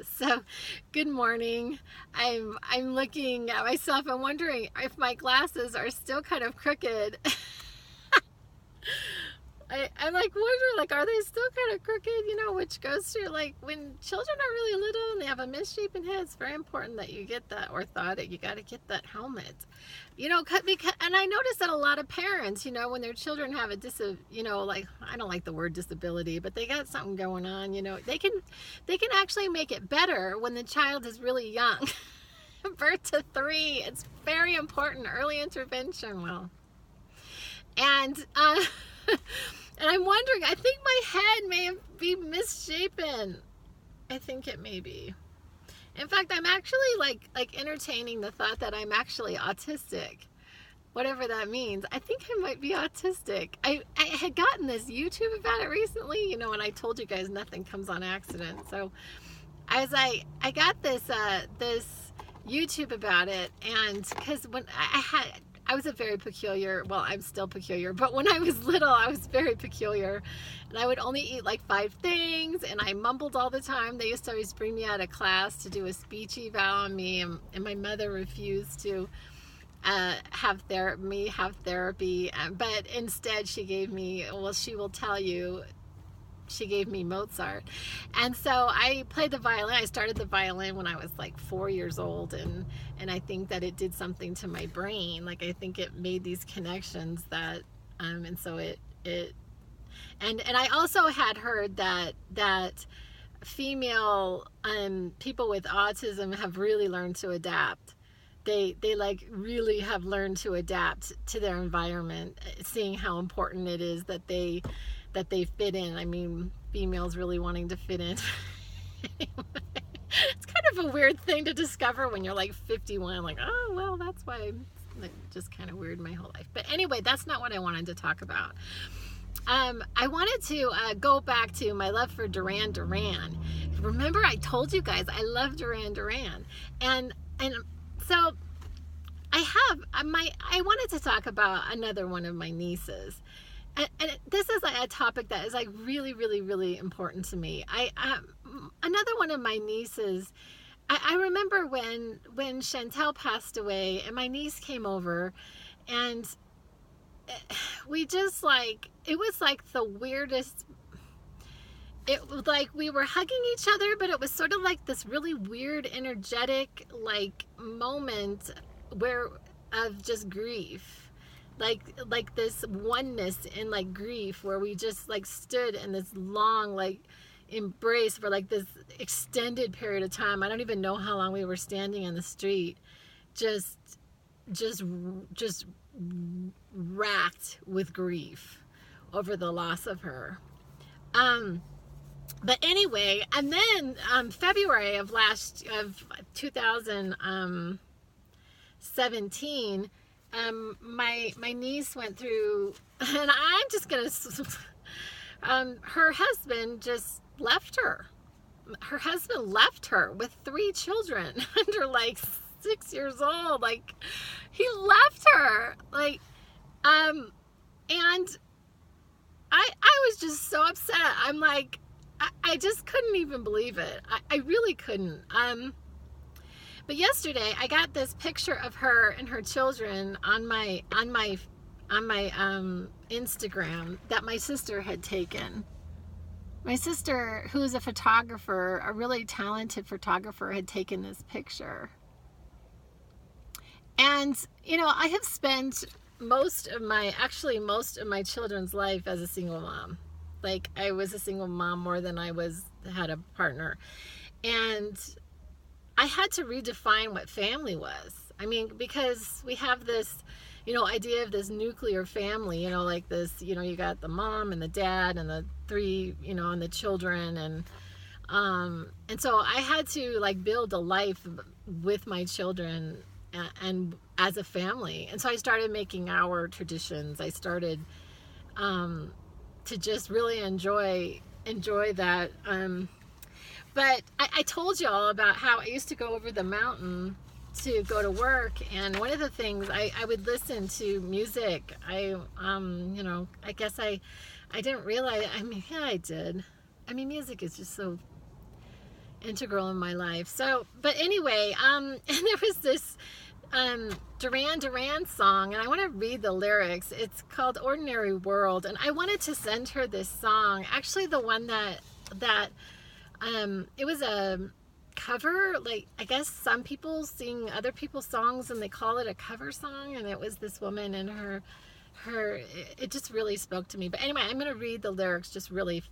So, good morning. I'm looking at myself. I'm wondering if my glasses are still kind of crooked. I'm like wondering, like, are they still kind of crooked? Which goes to like when children are really little and they have a misshapen head. It's very important that you get that orthotic. You got to get that helmet. Because, and I notice that a lot of parents, when their children have like, I don't like the word disability, but they got something going on. They can actually make it better when the child is really young. Birth to 3, it's very important. Early intervention will. And and I'm wondering, I think my head may be misshapen. I think it may be. In fact, I'm actually like entertaining the thought that I'm actually autistic. Whatever that means. I think I might be autistic. I had gotten this YouTube about it recently, and I told you guys nothing comes on accident. So I got this YouTube about it, and because when I was a very peculiar, well, I'm still peculiar, but when I was little, I was very peculiar, and I would only eat like 5 things, and I mumbled all the time. They used to always bring me out of class to do a speech eval on me, and my mother refused to have therapy, but instead she gave me, well, she will tell you, she gave me Mozart. And so I played the violin. I started the violin when I was like 4 years old, and I think that it did something to my brain. Like, I think it made these connections that and so it and I also had heard that female people with autism have really learned to adapt. They like really have learned to adapt to their environment, seeing how important it is that they fit in. I mean, females really wanting to fit in. It's kind of a weird thing to discover when you're like 51. Like, oh, well, that's why I'm like, just kind of weird my whole life. But anyway, that's not what I wanted to talk about. I wanted to go back to my love for Duran. Remember, I told you guys I love Duran. And so I wanted to talk about another one of my nieces. And this is a topic that is like really, really, really important to me. Another one of my nieces, I remember when Chantel passed away and my niece came over, and we just like, it was like the weirdest, it was like we were hugging each other, but it was sort of like this really weird, energetic, like moment of just grief. Like this oneness in like grief, where we just like stood in this long like embrace for like this extended period of time. I don't even know how long we were standing in the street, just racked with grief over the loss of her. But anyway, and then February of 2017, my niece went through, and I'm just gonna, her husband just left her. Her husband left her with 3 children under like 6 years old. Like, he left her. Like, and I was just so upset. I'm like, I just couldn't even believe it. I really couldn't. But yesterday I got this picture of her and her children on my Instagram that my sister had taken. My sister, who's a photographer, a really talented photographer, had taken this picture. And I have spent most of my children's life as a single mom. Like, I was a single mom more than I had a partner. And I had to redefine what family was. I mean, because we have this, idea of this nuclear family, like this, you got the mom and the dad and the 3, and the children. And so I had to like build a life with my children and as a family. And so I started making our traditions. I started to just really enjoy that. But I told you all about how I used to go over the mountain to go to work, and one of the things I would listen to music. I guess I didn't realize. I mean, yeah, I did. I mean, music is just so integral in my life. So, but anyway, and there was this Duran song, and I want to read the lyrics. It's called Ordinary World, and I wanted to send her this song. Actually, the one that it was a cover. Like, I guess some people sing other people's songs and they call it a cover song, and it was this woman and her it just really spoke to me. But anyway, I'm going to read the lyrics just really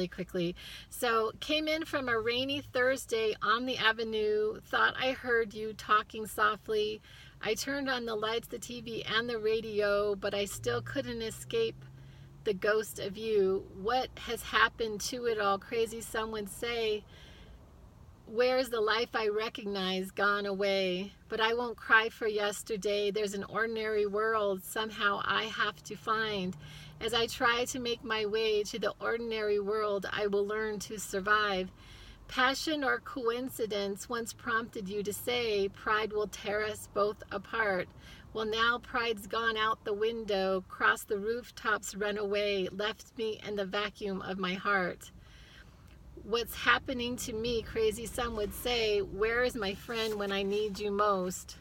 quickly. So, came in from a rainy Thursday on the avenue, thought I heard you talking softly. I turned on the lights, the TV, and the radio, but I still couldn't escape the ghost of you. What has happened to it all? Crazy, some would say. Where's the life I recognize gone away? But I won't cry for yesterday. There's an ordinary world somehow I have to find. As I try to make my way to the ordinary world, I will learn to survive. Passion or coincidence once prompted you to say, pride will tear us both apart. Well, now pride's gone out the window, crossed the rooftops, run away, left me in the vacuum of my heart. What's happening to me, crazy some would say, where is my friend when I need you most?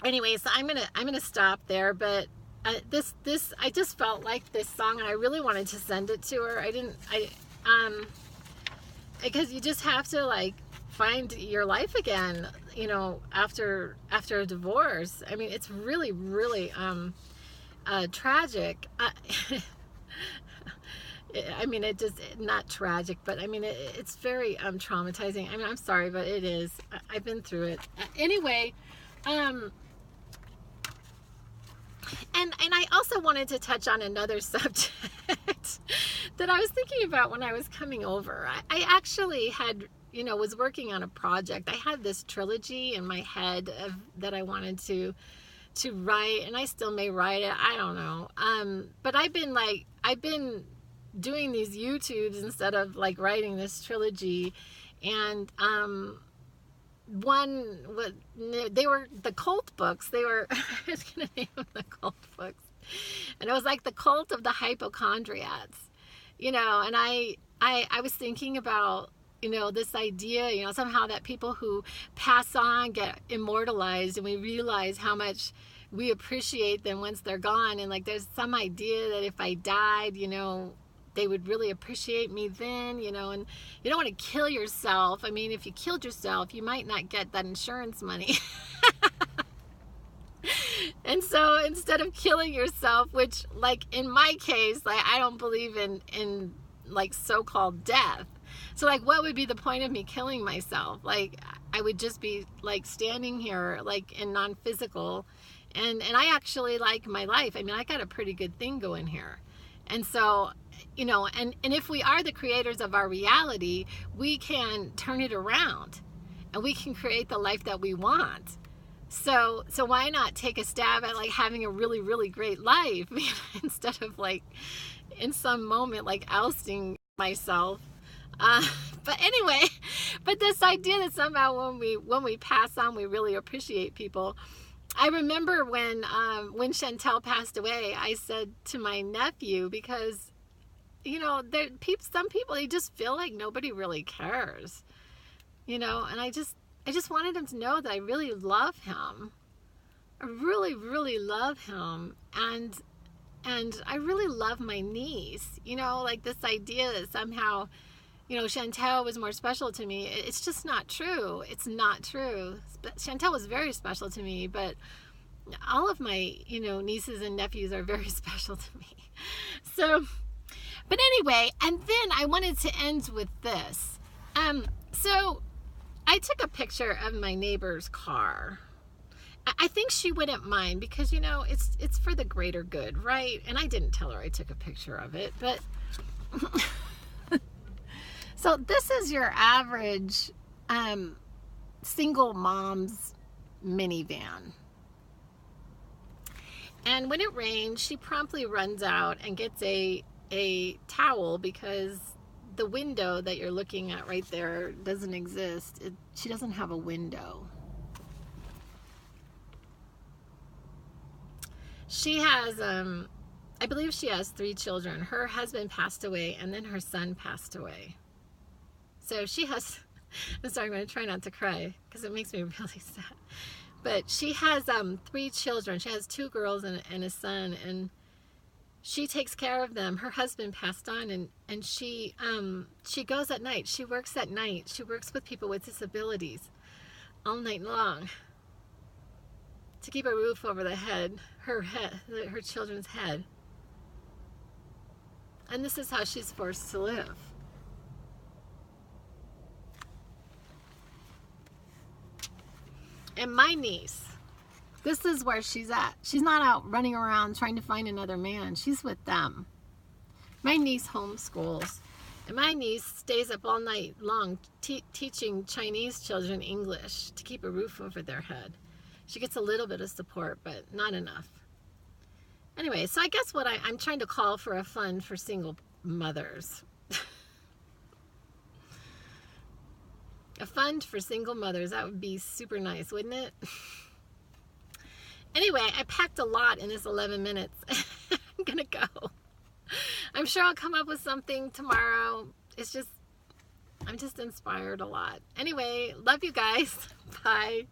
Anyway, so I'm gonna stop there, but this I just felt like this song, and I really wanted to send it to her. Because you just have to like find your life again, you know, after a divorce. I mean, it's really tragic. I mean, it just, not tragic, but I mean, it's very traumatizing. I mean, I'm sorry, but it is. I've been through it. Anyway, and I also wanted to touch on another subject that I was thinking about when I was coming over. I actually had, you know, was working on a project. I had this trilogy in my head that I wanted to write, and I still may write it. I don't know. But I've been doing these YouTubes instead of like writing this trilogy, and they were the cult books. They were I was gonna name them the cult books, and it was like the cult of the hypochondriacs, you know. And I was thinking about, you know, this idea, you know, somehow that people who pass on get immortalized, and we realize how much we appreciate them once they're gone. And like, there's some idea that if I died, you know, they would really appreciate me then, you know. And you don't want to kill yourself. I mean, if you killed yourself, you might not get that insurance money. And so instead of killing yourself, which like in my case, like I don't believe in like so-called death. So like, what would be the point of me killing myself? Like, I would just be like standing here like in non-physical, and I actually like my life. I mean, I got a pretty good thing going here. And so, you know, and if we are the creators of our reality, we can turn it around and we can create the life that we want. So why not take a stab at like having a really great life instead of like in some moment like ousting myself. But anyway, but this idea that somehow when we pass on, we really appreciate people. I remember when Chantel passed away, I said to my nephew, because, you know, some people, they just feel like nobody really cares, you know, and I just wanted him to know that I really love him. I really love him. And I really love my niece, you know, like this idea that somehow, you know, Chantel was more special to me. It's just not true. It's not true. Chantel was very special to me, but all of my, you know, nieces and nephews are very special to me. So, but anyway, and then I wanted to end with this. So I took a picture of my neighbor's car. I think she wouldn't mind because, you know, it's for the greater good, right? And I didn't tell her I took a picture of it, but so this is your average single mom's minivan. And when it rains, she promptly runs out and gets a towel because the window that you're looking at right there doesn't exist. She doesn't have a window. She has, I believe she has 3 children. Her husband passed away, and then her son passed away. So she has, I'm sorry, I'm going to try not to cry because it makes me really sad. But she has 3 children. She has 2 girls and a son, and she takes care of them. Her husband passed on, and she goes at night. She works at night. She works with people with disabilities all night long to keep a roof over her children's head. And this is how she's forced to live. And my niece, this is where she's at. She's not out running around trying to find another man. She's with them. My niece homeschools. And my niece stays up all night long teaching Chinese children English to keep a roof over their head. She gets a little bit of support, but not enough. Anyway, so I guess what I'm trying to call for a fund for single mothers. A fund for single mothers. That would be super nice, wouldn't it? Anyway, I packed a lot in this 11 minutes. I'm gonna go. I'm sure I'll come up with something tomorrow. I'm just inspired a lot. Anyway, love you guys. Bye.